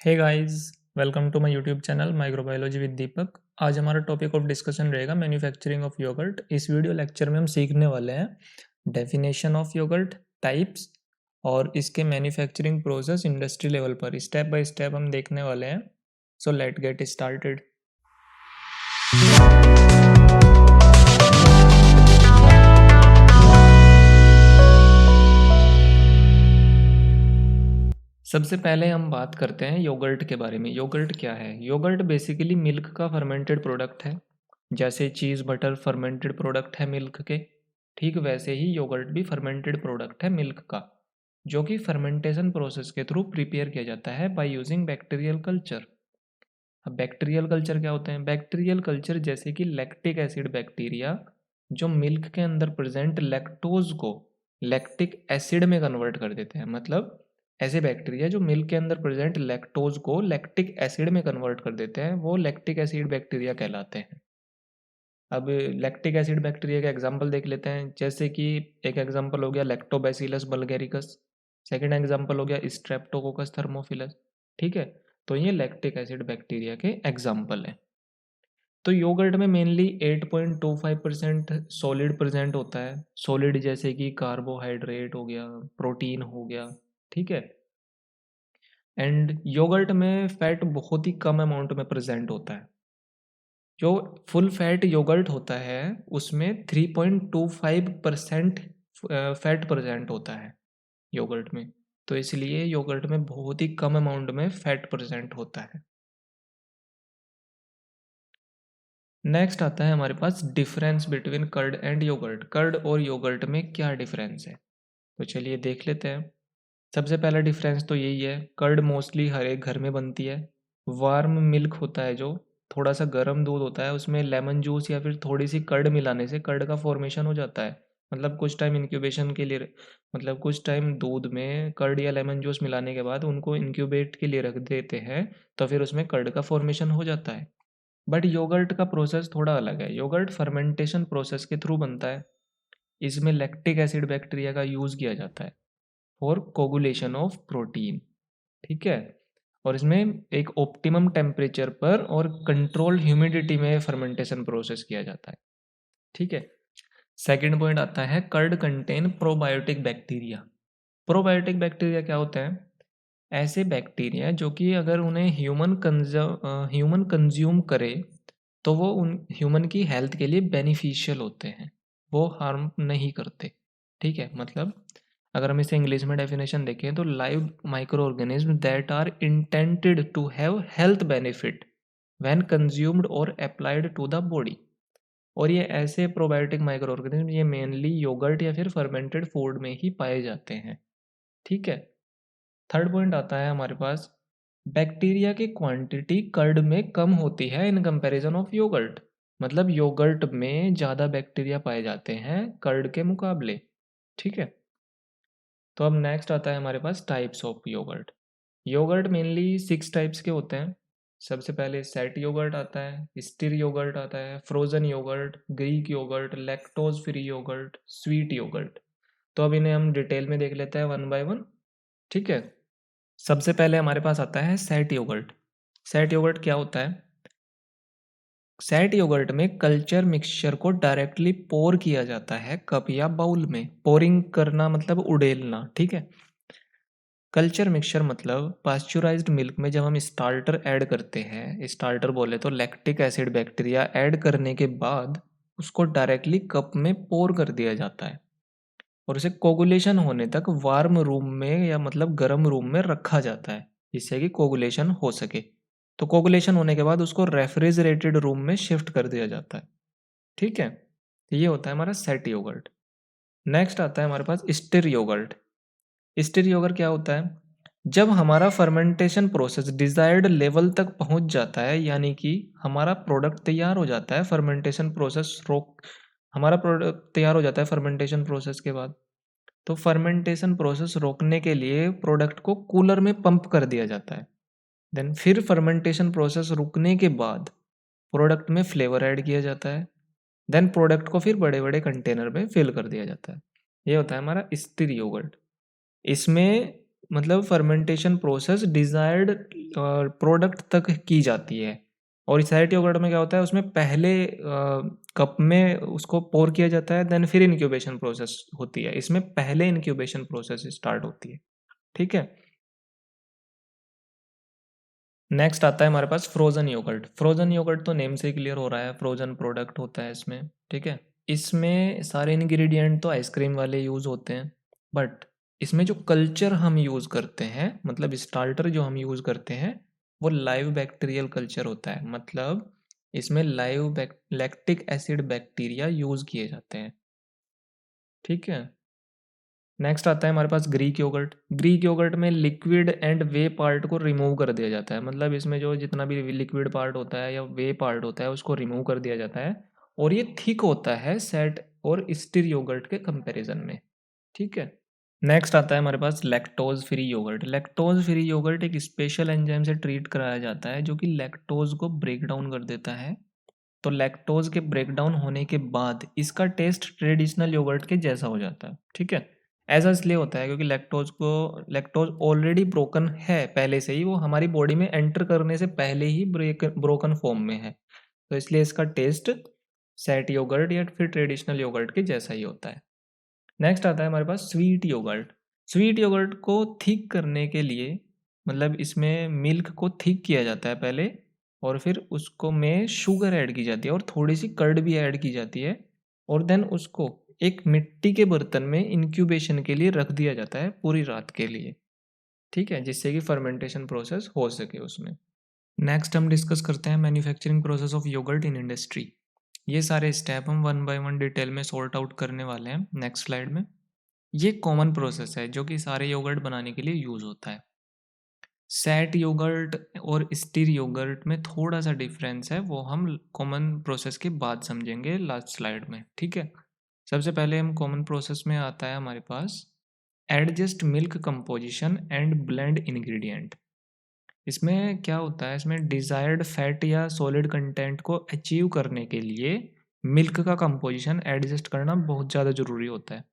Hey guys, welcome to my YouTube channel microbiology with Deepak. आज हमारा topic of discussion रहेगा manufacturing of yogurt. इस video lecture में हम सीखने वाले हैं डेफिनेशन ऑफ योगर्ट, टाइप्स और इसके मैन्युफैक्चरिंग प्रोसेस इंडस्ट्री लेवल पर स्टेप बाय स्टेप हम देखने वाले हैं। So let get started. सबसे पहले हम बात करते हैं योगर्ट के बारे में। योगर्ट क्या है? योगर्ट बेसिकली मिल्क का फर्मेंटेड प्रोडक्ट है। जैसे चीज़ बटर फर्मेंटेड प्रोडक्ट है मिल्क के, ठीक वैसे ही योगर्ट भी फर्मेंटेड प्रोडक्ट है मिल्क का, जो कि फर्मेंटेशन प्रोसेस के थ्रू प्रिपेयर किया जाता है बाय यूजिंग बैक्टीरियल कल्चर। अब बैक्टीरियल कल्चर क्या होते हैं? बैक्टीरियल कल्चर जैसे कि लैक्टिक एसिड बैक्टीरिया जो मिल्क के अंदर प्रेजेंट लैक्टोज को लैक्टिक एसिड में कन्वर्ट कर देते हैं। मतलब ऐसे बैक्टीरिया जो मिल्क के अंदर प्रेजेंट लैक्टोज को लैक्टिक एसिड में कन्वर्ट कर देते हैं, वो लैक्टिक एसिड बैक्टीरिया कहलाते हैं। अब लैक्टिक एसिड बैक्टीरिया का एग्जांपल देख लेते हैं। जैसे कि एक एग्जांपल हो गया लैक्टोबैसिलस बल्गैरिकस, सेकंड एग्जांपल हो गया स्ट्रेप्टोकोकस थर्मोफिलस। ठीक है, तो ये लैक्टिक एसिड बैक्टीरिया के एग्जांपल हैं। तो योगर्ट में मेनली 8.25% सॉलिड प्रेजेंट होता है। सॉलिड जैसे कि कार्बोहाइड्रेट हो गया, प्रोटीन हो गया। ठीक है, एंड योगर्ट में फैट बहुत ही कम अमाउंट में प्रेजेंट होता है। जो फुल फैट योगर्ट होता है उसमें 3.25% फैट प्रेजेंट होता है योगर्ट में। तो इसलिए योगर्ट में बहुत ही कम अमाउंट में फैट प्रेजेंट होता है। नेक्स्ट आता है हमारे पास difference between curd and yogurt. Curd और योगर्ट में क्या डिफरेंस है, तो चलिए देख लेते हैं। सबसे पहला डिफरेंस तो यही है, कर्ड मोस्टली हर एक घर में बनती है। वार्म मिल्क होता है, जो थोड़ा सा गर्म दूध होता है, उसमें लेमन जूस या फिर थोड़ी सी कर्ड मिलाने से कर्ड का फॉर्मेशन हो जाता है। मतलब कुछ टाइम इंक्यूबेशन के लिए, मतलब कुछ टाइम दूध में कर्ड या लेमन जूस मिलाने के बाद उनको इंक्यूबेट के लिए रख देते हैं, तो फिर उसमें कर्ड का फॉर्मेशन हो जाता है। बट योगर्ट का प्रोसेस थोड़ा अलग है। योगर्ट फर्मेंटेशन प्रोसेस के थ्रू बनता है। इसमें लैक्टिक एसिड बैक्टीरिया का यूज़ किया जाता है फॉर कोगुलेशन ऑफ प्रोटीन। ठीक है, और इसमें एक ऑप्टिमम टेम्परेचर पर और कंट्रोल ह्यूमिडिटी में फर्मेंटेशन प्रोसेस किया जाता है। ठीक है, सेकंड पॉइंट आता है curd contain probiotic bacteria. Probiotic bacteria क्या होता है? ऐसे बैक्टीरिया जो कि अगर उन्हें ह्यूमन कंज्यूम करे तो वो उन ह्यूमन की हेल्थ के लिए बेनिफिशियल होते हैं, वो हार्म नहीं करते। ठीक है, मतलब अगर हम इसे इंग्लिश में डेफिनेशन देखें तो live micro organism that are intended to have health benefit when consumed और अप्लाइड टू द बॉडी। और ये ऐसे प्रोबायोटिक माइक्रो ऑर्गेनिज्म ये मेनली योगर्ट या फिर फर्मेंटेड फूड में ही पाए जाते हैं। ठीक है, थर्ड पॉइंट आता है हमारे पास, बैक्टीरिया की क्वांटिटी कर्ड में कम होती है इन कंपैरिजन ऑफ योगर्ट। मतलब योगर्ट में ज़्यादा बैक्टीरिया पाए जाते हैं कर्ड के मुकाबले। ठीक है, तो अब नेक्स्ट आता है हमारे पास types of yogurt. Yogurt mainly 6 types के होते हैं। सबसे पहले सेट योगर्ट आता है, स्टिर योगर्ट आता है, frozen yogurt, Greek yogurt, lactose free yogurt, sweet yogurt. तो अब इन्हें हम डिटेल में देख लेते हैं वन बाय वन। ठीक है, सबसे पहले हमारे पास आता है सेट योगर्ट। सेट योगर्ट क्या होता है? सेट योगर्ट में कल्चर मिक्सचर को डायरेक्टली पोर किया जाता है कप या बाउल में। पोरिंग करना मतलब उड़ेलना। ठीक है, कल्चर मिक्सचर मतलब पास्चुराइज्ड मिल्क में जब हम स्टार्टर ऐड करते हैं, स्टार्टर बोले तो लैक्टिक एसिड बैक्टीरिया ऐड करने के बाद उसको डायरेक्टली कप में पोर कर दिया जाता है और उसे कोगुलेशन होने तक वार्म रूम में या मतलब गर्म रूम में रखा जाता है, जिससे कि कोगुलेशन हो सके। तो कोगुलेशन होने के बाद उसको रेफ्रिजरेटेड रूम में शिफ्ट कर दिया जाता है। ठीक है, तो ये होता है हमारा सेट योगर्ट। नेक्स्ट आता है हमारे पास स्टिर योगर्ट। स्टिर योगर्ट क्या होता है? जब हमारा फर्मेंटेशन प्रोसेस डिजायर्ड लेवल तक पहुंच जाता है, यानी कि हमारा प्रोडक्ट तैयार हो जाता है, फर्मेंटेशन प्रोसेस रोक हमारा प्रोडक्ट तैयार हो जाता है फर्मेंटेशन प्रोसेस के बाद, तो फर्मेंटेशन प्रोसेस रोकने के लिए प्रोडक्ट को कूलर में पंप कर दिया जाता है। देन फिर फर्मेंटेशन प्रोसेस रुकने के बाद प्रोडक्ट में फ्लेवर ऐड किया जाता है। देन प्रोडक्ट को फिर बड़े बड़े कंटेनर में फिल कर दिया जाता है। ये होता है हमारा स्थिर योगर्ट। इसमें मतलब फर्मेंटेशन प्रोसेस डिजायर्ड प्रोडक्ट तक की जाती है। और सैट योगर्ट में क्या होता है, उसमें पहले कप में उसको पोर किया जाता है, देन फिर इनक्यूबेशन प्रोसेस होती है। इसमें पहले इनक्यूबेशन प्रोसेस स्टार्ट होती है। ठीक है। नेक्स्ट आता है हमारे पास फ्रोजन योगर्ट। फ्रोजन योगर्ट तो नेम से ही क्लियर हो रहा है, फ्रोजन प्रोडक्ट होता है इसमें। ठीक है। इसमें सारे इंग्रेडिएंट तो आइसक्रीम वाले यूज़ होते हैं, बट इसमें जो कल्चर हम यूज़ करते हैं, मतलब स्टार्टर जो हम यूज़ करते हैं, वो लाइव बैक्टीरियल कल्चर होता है। मतलब इसमें live lactic acid bacteria use किए जाते हैं। ठीक है। नेक्स्ट आता है हमारे पास ग्रीक योगर्ट। ग्रीक योगर्ट में लिक्विड एंड वे पार्ट को रिमूव कर दिया जाता है। मतलब इसमें जो जितना भी लिक्विड पार्ट होता है या वे पार्ट होता है उसको रिमूव कर दिया जाता है, और ये थिक होता है सेट और स्टिर योगर्ट के कंपैरिजन में। ठीक है। नेक्स्ट आता है हमारे पास lactose free yogurt. Lactose free yogurt एक स्पेशल एंजाइम से ट्रीट कराया जाता है जो कि लैक्टोज को ब्रेक डाउन कर देता है। तो लैक्टोज के ब्रेकडाउन होने के बाद इसका टेस्ट ट्रेडिशनल योगर्ट के जैसा हो जाता है। ठीक है। ऐसा इसलिए होता है क्योंकि लैक्टोज ऑलरेडी ब्रोकन है पहले से ही, वो हमारी बॉडी में एंटर करने से पहले ही ब्रोकन फॉर्म में है। तो इसलिए इसका टेस्ट सेट योगर्ट या फिर ट्रेडिशनल योगर्ट के जैसा ही होता है। नेक्स्ट आता है हमारे पास स्वीट योगर्ट। स्वीट योगर्ट को थिक करने के लिए, मतलब इसमें मिल्क को थिक किया जाता है पहले, और फिर उसको में शुगर ऐड की जाती है और थोड़ी सी कर्ड भी ऐड की जाती है, और देन उसको एक मिट्टी के बर्तन में इंक्यूबेशन के लिए रख दिया जाता है पूरी रात के लिए। ठीक है, जिससे कि फर्मेंटेशन प्रोसेस हो सके उसमें। नेक्स्ट हम डिस्कस करते हैं manufacturing process of yogurt in industry. ये सारे स्टेप हम वन बाय वन डिटेल में सॉर्ट आउट करने वाले हैं नेक्स्ट स्लाइड में। ये कॉमन प्रोसेस है जो कि सारे योगर्ट बनाने के लिए यूज़ होता है। सैट योगर्ट और स्टीर योगर्ट में थोड़ा सा डिफरेंस है, वो हम कॉमन प्रोसेस के बाद समझेंगे लास्ट स्लाइड में। ठीक है। सबसे पहले हम कॉमन प्रोसेस में आता है हमारे पास adjust milk composition and blend ingredient. इसमें क्या होता है, इसमें डिजायर्ड फैट या सॉलिड कंटेंट को अचीव करने के लिए मिल्क का कंपोजिशन एडजस्ट करना बहुत ज़्यादा ज़रूरी होता है।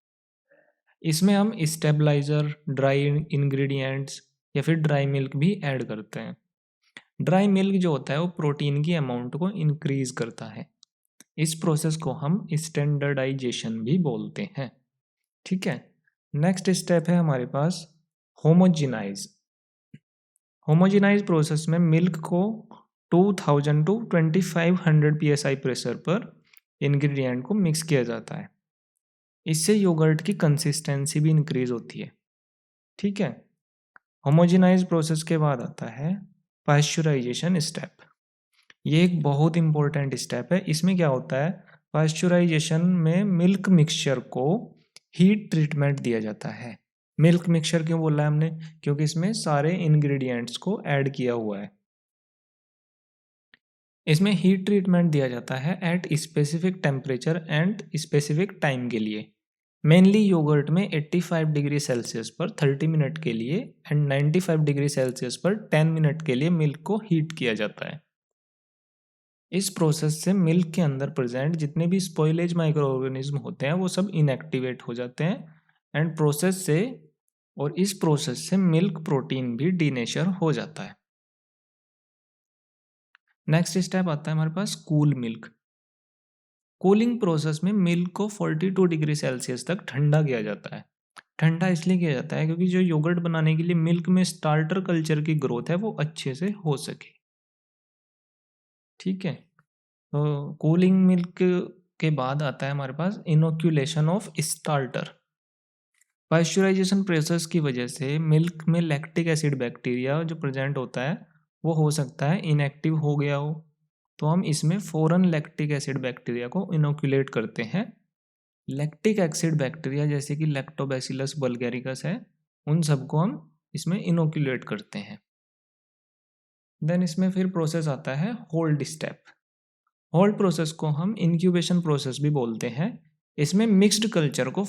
इसमें हम स्टेबलाइज़र, ड्राई इंग्रेडिएंट्स या फिर ड्राई मिल्क भी ऐड करते हैं। ड्राई मिल्क जो होता है वो प्रोटीन की अमाउंट को इंक्रीज करता है। इस प्रोसेस को हम स्टैंडर्डाइजेशन भी बोलते हैं। ठीक है। नेक्स्ट स्टेप है हमारे पास होमोजिनाइज। होमोजिनाइज प्रोसेस में मिल्क को 2000 टू 2500 psi प्रेशर पर इंग्रेडिएंट को मिक्स किया जाता है। इससे योगर्ट की कंसिस्टेंसी भी इंक्रीज होती है। ठीक है। होमोजेनाइज प्रोसेस के बाद आता है पाश्चराइजेशन स्टेप। ये एक बहुत इंपॉर्टेंट स्टेप है। इसमें क्या होता है, पाश्चराइजेशन में मिल्क मिक्सचर को हीट ट्रीटमेंट दिया जाता है। मिल्क मिक्सचर क्यों बोला है हमने, क्योंकि इसमें सारे इंग्रेडिएंट्स को ऐड किया हुआ है। इसमें हीट ट्रीटमेंट दिया जाता है at specific temperature and specific time के लिए। मेनली योगर्ट में 85 डिग्री सेल्सियस पर 30 मिनट के लिए एंड 95 डिग्री सेल्सियस पर 10 मिनट के लिए मिल्क को हीट किया जाता है। इस प्रोसेस से मिल्क के अंदर प्रेजेंट जितने भी स्पॉइलेज माइक्रो ऑर्गेनिज्म होते हैं वो सब इनएक्टिवेट हो जाते हैं, और इस प्रोसेस से मिल्क प्रोटीन भी डीनेचर हो जाता है। नेक्स्ट स्टेप आता है हमारे पास कूल मिल्क। कूलिंग प्रोसेस में मिल्क को 42 डिग्री सेल्सियस तक ठंडा किया जाता है। ठंडा इसलिए किया जाता है क्योंकि जो योगर्ट बनाने के लिए मिल्क में स्टार्टर कल्चर की ग्रोथ है वो अच्छे से हो सके। ठीक है। तो कूलिंग मिल्क के बाद आता है हमारे पास inoculation of starter. Pasteurization process की वजह से मिल्क में लैक्टिक एसिड बैक्टीरिया जो प्रेजेंट होता है वो हो सकता है इनएक्टिव हो गया हो, तो हम इसमें फॉरन लैक्टिक एसिड बैक्टीरिया को इनोक्यूलेट करते हैं। लैक्टिक एसिड बैक्टीरिया जैसे कि लैक्टोबैसिलस बल्गैरिकस है, उन सबको हम इसमें इनोक्यूलेट करते हैं। देन इसमें फिर प्रोसेस आता है होल्ड स्टेप। होल्ड प्रोसेस को हम इंक्यूबेशन प्रोसेस भी बोलते हैं। इसमें मिक्स्ड कल्चर को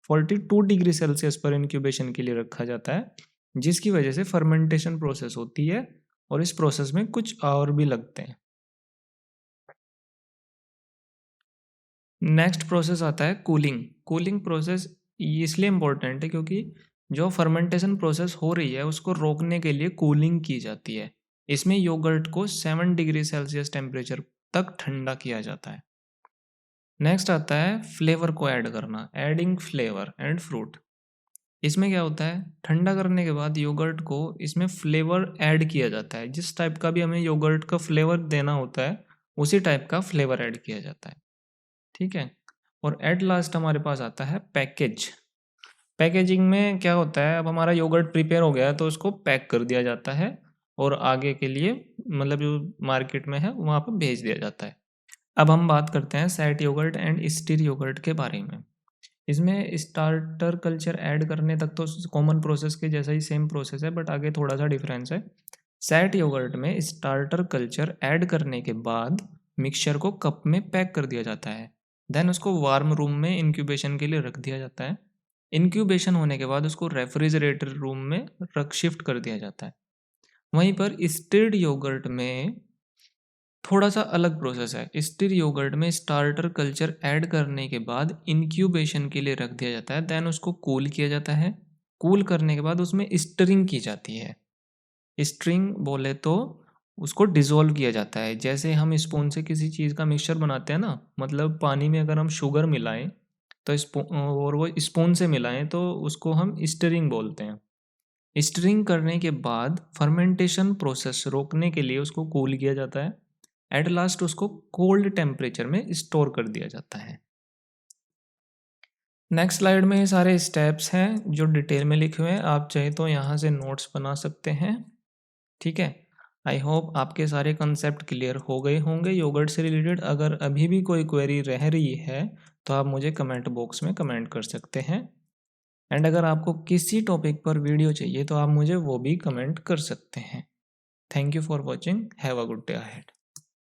42 डिग्री सेल्सियस पर इंक्यूबेशन के लिए रखा जाता है, जिसकी वजह से फर्मेंटेशन प्रोसेस होती है, और इस प्रोसेस में कुछ और भी लगते हैं। नेक्स्ट प्रोसेस आता है कूलिंग। कूलिंग प्रोसेस ये इसलिए इम्पोर्टेंट है क्योंकि जो फर्मेंटेशन प्रोसेस हो रही है उसको रोकने के लिए कूलिंग की जाती है। इसमें योगर्ट को 7 डिग्री सेल्सियस टेम्परेचर तक ठंडा किया जाता है। नेक्स्ट आता है फ्लेवर को ऐड करना, एडिंग फ्लेवर एंड फ्रूट। इसमें क्या होता है, ठंडा करने के बाद योगर्ट को इसमें फ्लेवर ऐड किया जाता है। जिस टाइप का भी हमें योगर्ट का फ्लेवर देना होता है उसी टाइप का फ्लेवर ऐड किया जाता है। ठीक है। और एट लास्ट हमारे पास आता है पैकेज। पैकेजिंग में क्या होता है, अब हमारा योगर्ट प्रिपेयर हो गया है तो उसको पैक कर दिया जाता है और आगे के लिए मतलब जो मार्केट में है वहाँ पर भेज दिया जाता है। अब हम बात करते हैं set yogurt and stir yogurt के बारे में। इसमें स्टार्टर कल्चर ऐड करने तक तो कॉमन प्रोसेस के जैसा ही सेम प्रोसेस है, बट आगे थोड़ा सा डिफरेंस है। सैट योगर्ट में स्टार्टर कल्चर ऐड करने के बाद मिक्सचर को कप में पैक कर दिया जाता है। देन उसको वार्म रूम में इंक्यूबेशन के लिए रख दिया जाता है। इंक्यूबेशन होने के बाद उसको रेफ्रिजरेटर रूम में रख शिफ्ट कर दिया जाता है। वहीं पर स्टिर्ड योगर्ट में थोड़ा सा अलग प्रोसेस है। स्टिर योगर्ट में स्टार्टर कल्चर ऐड करने के बाद इंक्यूबेशन के लिए रख दिया जाता है। देन उसको कूल किया जाता है। कूल करने के बाद उसमें स्टरिंग की जाती है। स्टरिंग बोले तो उसको डिज़ोल्व किया जाता है। जैसे हम स्पून से किसी चीज़ का मिक्सचर बनाते हैं ना, मतलब पानी में अगर हम शुगर मिलाएं तो स्पून और वो स्पून से मिलाएं तो उसको हम स्टरिंग बोलते हैं। स्टरिंग करने के बाद फर्मेंटेशन प्रोसेस रोकने के लिए उसको कूल किया जाता है। एट लास्ट उसको कोल्ड टेम्परेचर में स्टोर कर दिया जाता है। नेक्स्ट स्लाइड में ये सारे स्टेप्स हैं जो डिटेल में लिखे हुए हैं, आप चाहे तो यहाँ से नोट्स बना सकते हैं। ठीक है। आई होप आपके सारे कंसेप्ट क्लियर हो गए होंगे योगर्ट से रिलेटेड। अगर अभी भी कोई क्वेरी रह रही है तो आप मुझे कमेंट बॉक्स में कमेंट कर सकते हैं। एंड अगर आपको किसी टॉपिक पर वीडियो चाहिए तो आप मुझे वो भी कमेंट कर सकते हैं। Thank you for watching, have a good day ahead.